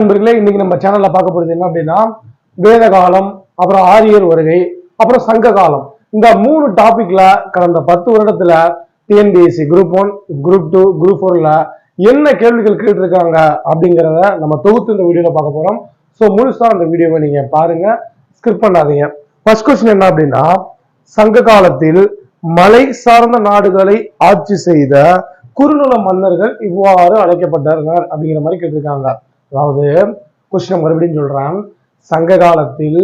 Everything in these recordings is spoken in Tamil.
நண்பர்களே, இன்னைக்கு நம்ம சேனல்ல பார்க்க போறது என்ன அப்படின்னா வேத காலம், அப்புறம் ஆரியர் வருகை, அப்புறம் சங்க காலம். இந்த 3 டாபிக்ல கடந்த 10 வருடத்துல டிஎன்பிஎஸ்சி குரூப் 1, குரூப் 2, குரூப் 4ல என்ன கேள்விகள் கேட்டிருக்காங்க அப்படிங்கிறத நம்ம தொகுத்து இந்த வீடியோல பார்க்க போறோம். ஸோ முழுசா அந்த வீடியோவை நீங்க பாருங்க, ஸ்கிப் பண்ணாதீங்க. ஃபர்ஸ்ட் கொஸ்டின் என்ன அப்படின்னா, சங்க காலத்தில் மலை சார்ந்த நாடுகளை ஆட்சி செய்த குறுநில மன்னர்கள் இவ்வாறு அழைக்கப்பட்டனர் அப்படிங்கிற மாதிரி கேட்டிருக்காங்க. அதாவது கொஸ்டின் மறுபடியும் சொல்றேன். சங்க காலத்தில்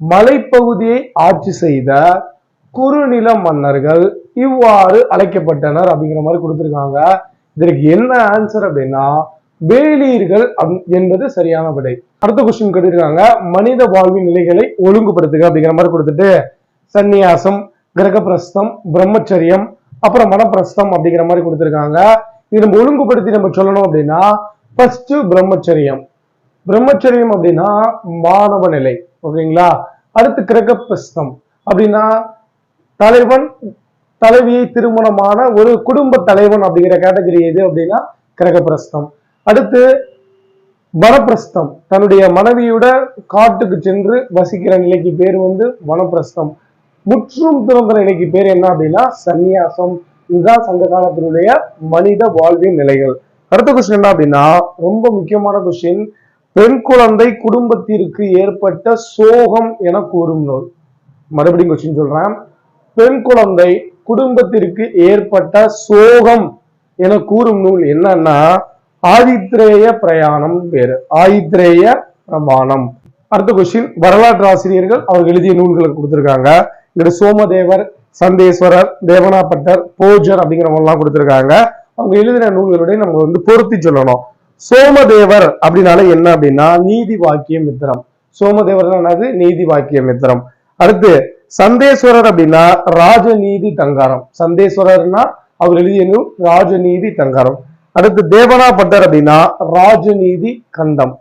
மலைப்பகுதியை ஆட்சி செய்த குறுநில மன்னர்கள் இவ்வாறு அழைக்கப்பட்டனர் அப்படிங்கிற மாதிரி கொடுத்திருக்காங்க. இதற்கு என்ன ஆன்சர் அப்படின்னா வேலீர்கள் என்பது சரியான விடை. அடுத்த கொஸ்டின் கேட்டிருக்காங்க, மனித வாழ்வின் நிலைகளை ஒழுங்குபடுத்துக அப்படிங்கிற மாதிரி கொடுத்துட்டு சந்நியாசம், கிரகப்பிரஸ்தம், பிரம்மச்சரியம், அப்புறம் மனப்பிரஸ்தம் அப்படிங்கிற மாதிரி கொடுத்திருக்காங்க. இது நம்ம ஒழுங்குபடுத்தி நம்ம சொல்லணும் அப்படின்னா ஃபர்ஸ்ட் பிரம்மச்சரியம். பிரம்மச்சரியம் அப்படின்னா மாணவ நிலை, ஓகேங்களா. அடுத்து கிரகப்பிரஸ்தம் அப்படின்னா தலைவன் தலைவியை திருமணமான ஒரு குடும்ப தலைவன் அப்படிங்கிற கேட்டகரி எது அப்படின்னா கிரகப்பிரஸ்தம். அடுத்து வனப்பிரஸ்தம், தன்னுடைய மனைவியோட காட்டுக்கு சென்று வசிக்கிற நிலைக்கு பேர் வனப்பிரஸ்தம். முற்றும் துறந்த நிலைக்கு பேர் என்ன அப்படின்னா சந்நியாசம். இதுதான் சங்க காலத்தினுடைய மனித வாழ்வின் நிலைகள். அடுத்த கொஸ்டின் என்ன அப்படின்னா ரொம்ப முக்கியமான கொஸ்டின், பெண் குழந்தை குடும்பத்திற்கு ஏற்பட்ட சோகம் என கூறும் நூல். மறுபடியும் கொஸ்டின் சொல்றேன். பெண் குழந்தை குடும்பத்திற்கு ஏற்பட்ட சோகம் என கூறும் நூல் என்னன்னா ஆதித்ரேய பிரயாணம் பேரு, ஆதித்ரேய பிரமாணம். அடுத்த கொஸ்டின், வரலாற்று ஆசிரியர்கள் அவர் எழுதிய நூல்களை கொடுத்திருக்காங்க. இங்க சோமதேவர், சந்தேஸ்வரர், தேவனாப்பட்டர், போஜர் அப்படிங்கிறவங்க எல்லாம் கொடுத்திருக்காங்க. அவங்க எழுதின நூல்களுடைய நம்ம பொருத்தி சொல்லணும். சோமதேவர் அப்படின்னால என்ன அப்படின்னா நீதி வாக்கிய மித்திரம். சோமதேவர் என்னது? நீதி வாக்கிய மித்திரம். அடுத்து சந்தேஸ்வரர் அப்படின்னா ராஜநீதி தங்காரம். சந்தேஸ்வரர்னா அவர் எழுதிய நூல் ராஜநீதி தங்காரம். அடுத்து தேவனாப்பட்டர் அப்படின்னா ராஜநீதி கண்டம்.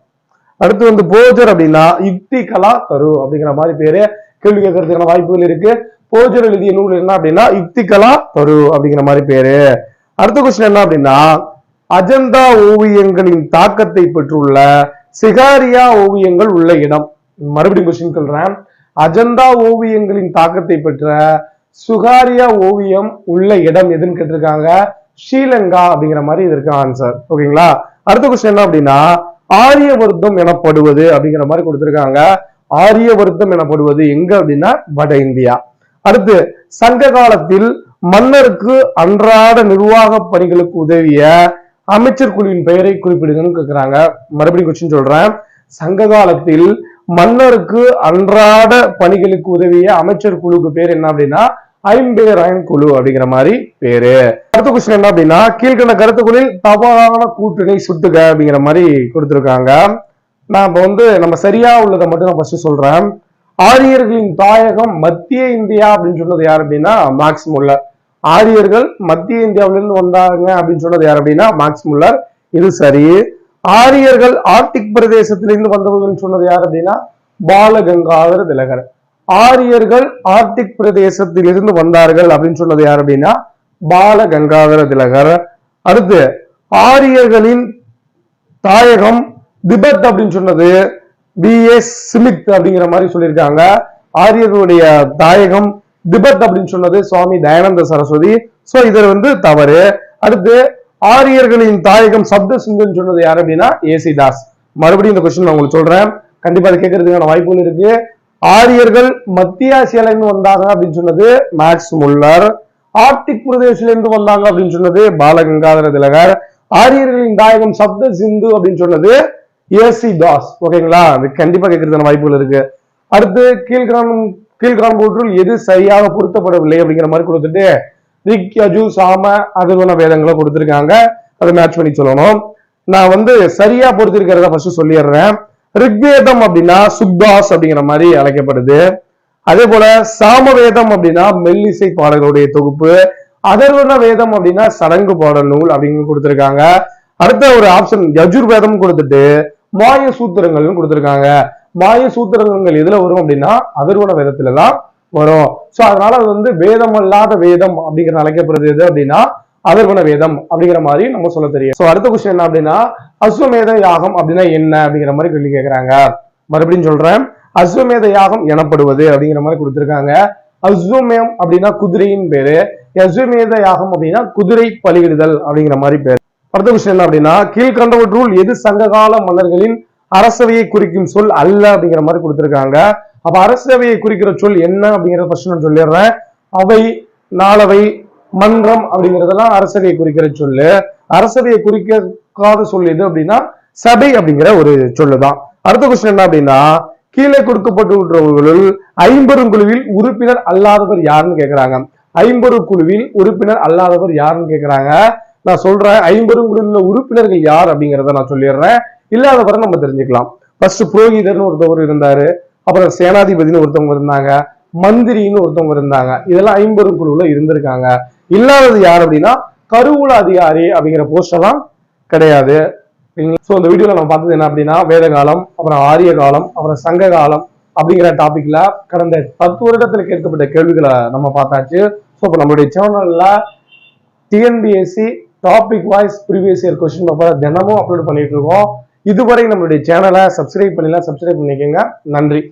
அடுத்து போஜர் அப்படின்னா யுக்தி கலா தரு அப்படிங்கிற மாதிரி பேரு. கேள்வி கேட்கறதுக்கான வாய்ப்புகள் இருக்கு. போஜர் எழுதிய நூல் என்ன அப்படின்னா யுக்தி கலா தரு அப்படிங்கிற மாதிரி பேரு. அடுத்த கொஸ்டின் என்ன அப்படின்னா அஜந்தா ஓவியங்களின் தாக்கத்தை பெற்றுள்ள சிகாரியா ஓவியங்கள் உள்ள இடம். மறுபடியும் கொஸ்டின் சொல்றேன். அஜந்தா ஓவியங்களின் தாக்கத்தை பெற்ற சுகாரியா ஓவியம் உள்ள இடம் எதுன்னு கேட்டிருக்காங்க. ஸ்ரீலங்கா அப்படிங்கிற மாதிரி இதற்கு ஆன்சர், ஓகேங்களா. அடுத்த கொஸ்டின் என்ன அப்படின்னா ஆரியவர்த்தம் எனப்படுவது அப்படிங்கிற மாதிரி கொடுத்திருக்காங்க. ஆரியவர்த்தம் எனப்படுவது எங்க அப்படின்னா வட இந்தியா. அடுத்து சங்க காலத்தில் மன்னருக்கு அன்றாட நிர்வாக பணிகளுக்கு உதவிய அமைச்சர் குழுவின் பெயரை குறிப்பிடுங்கன்னு கேட்கிறாங்க. மறுபடியும் கொஸ்டின் சொல்றேன். சங்க காலத்தில் மன்னருக்கு அன்றாட பணிகளுக்கு உதவிய அமைச்சர் குழுக்கு பேர் என்ன அப்படின்னா ஐம்பேராயன் குழு அப்படிங்கிற மாதிரி பேரு. அடுத்த கொஸ்டின் என்ன அப்படின்னா கீழ்கண்ட கருத்துக்களில் தவறான கூட்டணி சுட்டுக அப்படிங்கிற மாதிரி கொடுத்திருக்காங்க. நான் நம்ம சரியா உள்ளதை மட்டும் நான் ஃபர்ஸ்ட் சொல்றேன். ஆரியர்களின் தாயகம் மத்திய இந்தியா அப்படின்னு சொன்னது யார் அப்படின்னா மார்க்ஸ் முல்லர். ஆரியர்கள் மத்திய இந்தியாவிலிருந்து வந்தாங்க அப்படின்னு சொன்னது யார் அப்படின்னா மார்க்ஸ் முல்லர். இது சரி. ஆரியர்கள் ஆர்டிக் பிரதேசத்திலிருந்து வந்தவர்கள் சொன்னது யார் அப்படின்னா பாலகங்காதர திலகர். ஆரியர்கள் ஆர்டிக் பிரதேசத்தில் இருந்து வந்தார்கள் அப்படின்னு சொன்னது யார் அப்படின்னா பாலகங்காதர திலகர். அடுத்து ஆரியர்களின் தாயகம் திபெத் அப்படின்னு சொன்னது B.S. ஸ்மித் அப்படிங்கிற மாதிரி சொல்லியிருக்காங்க. ஆரியர்களுடைய தாயகம் திபெத் அப்படின்னு சொன்னது சுவாமி தயானந்த சரஸ்வதி. சோ இது தவறு. அடுத்து ஆரியர்களின் தாயகம் சப்த சிந்துன்னு சொன்னது யார் அப்படின்னா A.C. தாஸ். மறுபடியும் இந்த கொஸ்டின் நான் உங்களுக்கு சொல்றேன், கண்டிப்பா அதை கேட்கறதுக்கான வாய்ப்புகள் இருக்கு. ஆரியர்கள் மத்திய ஆசியால இருந்து வந்தாங்க அப்படின்னு சொன்னது மார்க்ஸ் முல்லர். ஆர்டிக் பிரதேசில இருந்து வந்தாங்க அப்படின்னு சொன்னது பாலகங்காதர திலகர். ஆரியர்களின் தாயகம் சப்த சிந்து அப்படின்னு சொன்னது A.C. தாஸ், ஓகேங்களா. அது கண்டிப்பா கேட்கறதுக்கான வாய்ப்புகள் இருக்கு. அடுத்து கீழ்காண்பவற்றுள் எது சரியாக பொருத்தப்படவில்லை அப்படிங்கிற மாதிரி கொடுத்துட்டு ரிக், யஜு, சாம, அதர்வன வேதங்களை கொடுத்திருக்காங்க. அதை மேட்ச் பண்ணி சொல்லணும். நான் சரியா பொறுத்திருக்கிறத ஃபர்ஸ்ட் சொல்லிடுறேன். ரிக்வேதம் அப்படின்னா சுக்தாஸ் அப்படிங்கிற மாதிரி அழைக்கப்படுது. அதே போல சாமவேதம் அப்படின்னா மெல்லிசை பாடல்களுடைய தொகுப்பு. அதர்வன வேதம் அப்படின்னா சடங்கு பாடல் நூல் அப்படின்னு கொடுத்திருக்காங்க. அடுத்த ஒரு ஆப்ஷன் யஜுர்வேதம் கொடுத்துட்டு மாய சூத்திரங்கள் கொடுத்திருக்காங்க. மாய சூத்திரங்கள் எதுல வரும் அப்படின்னா அதர்வன வேதத்துல தான் வரும். சோ அதனால வேதம் அல்லாத வேதம் அப்படிங்கிற அழைக்கப்படுறது எது அப்படின்னா அதர்வன வேதம் அப்படிங்கிற மாதிரி நம்ம சொல்ல தெரியும். ஸோ அடுத்த கொஸ்டின் என்ன அப்படின்னா அஸ்வமேத யாகம் அப்படின்னா என்ன அப்படிங்கிற மாதிரி கேள்வி கேட்கிறாங்க. மறுபடியும் சொல்றேன், அஸ்வமேத யாகம் எனப்படுவது அப்படிங்கிற மாதிரி கொடுத்திருக்காங்க. அஸ்வமேம் அப்படின்னா குதிரையின் பேரு, அஸ்வமேத யாகம் அப்படின்னா குதிரை பலியிடுதல் அப்படிங்கிற மாதிரி பேரு. அடுத்த கொஸ்டின் என்ன அப்படின்னா கீழ்கண்டவற்றுள் எது சங்ககால மன்னர்களின் அரசவையை குறிக்கும் சொல் அல்ல அப்படிங்கிற மாதிரி கொடுத்திருக்காங்க. அப்ப அரசவையை குறிக்கிற சொல் என்ன அப்படிங்கறத ஃபர்ஸ்ட் நான் சொல்லிடுறேன். அவை, நாளவை, மன்றம் அப்படிங்கறதெல்லாம் அரசவையை குறிக்கிற சொல்லு. அரசவையை குறிக்காத சொல் எது அப்படின்னா சபை அப்படிங்கிற ஒரு சொல்லுதான். அடுத்த கொஸ்டின் என்ன அப்படின்னா கீழே கொடுக்கப்பட்டுள்ளவர்களுள் ஐம்பெருங்குழுவில் உறுப்பினர் அல்லாதவர் யாருன்னு கேட்கிறாங்க. ஐம்பெருங்குழுவில் உறுப்பினர் அல்லாதவர் யாருன்னு கேட்கிறாங்க. நான் சொல்றேன், ஐம்பெருங்குழுவில் உறுப்பினர்கள் யார் அப்படிங்கிறத நான் சொல்லிடுறேன், இல்லாதவரை நம்ம தெரிஞ்சுக்கலாம். ஃபர்ஸ்ட் புரோகிதர்னு ஒருத்தவர் இருந்தாரு, அப்புறம் சேனாதிபதினு ஒருத்தவங்க இருந்தாங்க, மந்திரின்னு ஒருத்தவங்க இருந்தாங்க. இதெல்லாம் ஐம்பெருங்குழுல இருந்திருக்காங்க. இல்லாதது யார் அப்படின்னா கருவூல அதிகாரி அப்படிங்கிற போஸ்ட் எல்லாம் கிடையாது. ஸோ இந்த வீடியோல நம்ம பார்த்தது என்ன அப்படின்னா வேத காலம், அப்புறம் ஆரிய காலம், அப்புறம் சங்க காலம் அப்படிங்கிற டாபிக்ல கடந்த 10 வருடத்தில் கேட்கப்பட்ட கேள்விகளை நம்ம பார்த்தாச்சு. ஸோ இப்போ நம்மளுடைய சேனல்ல TNPSC topic wise previous year question paper தினமும் அப்லோட் பண்ணிட்டு இருக்கோம். இதுவரை நம்மளுடைய சேனலை சப்ஸ்கிரைப் பண்ணலாம், சப்ஸ்கிரைப் பண்ணிக்கோங்க. நன்றி.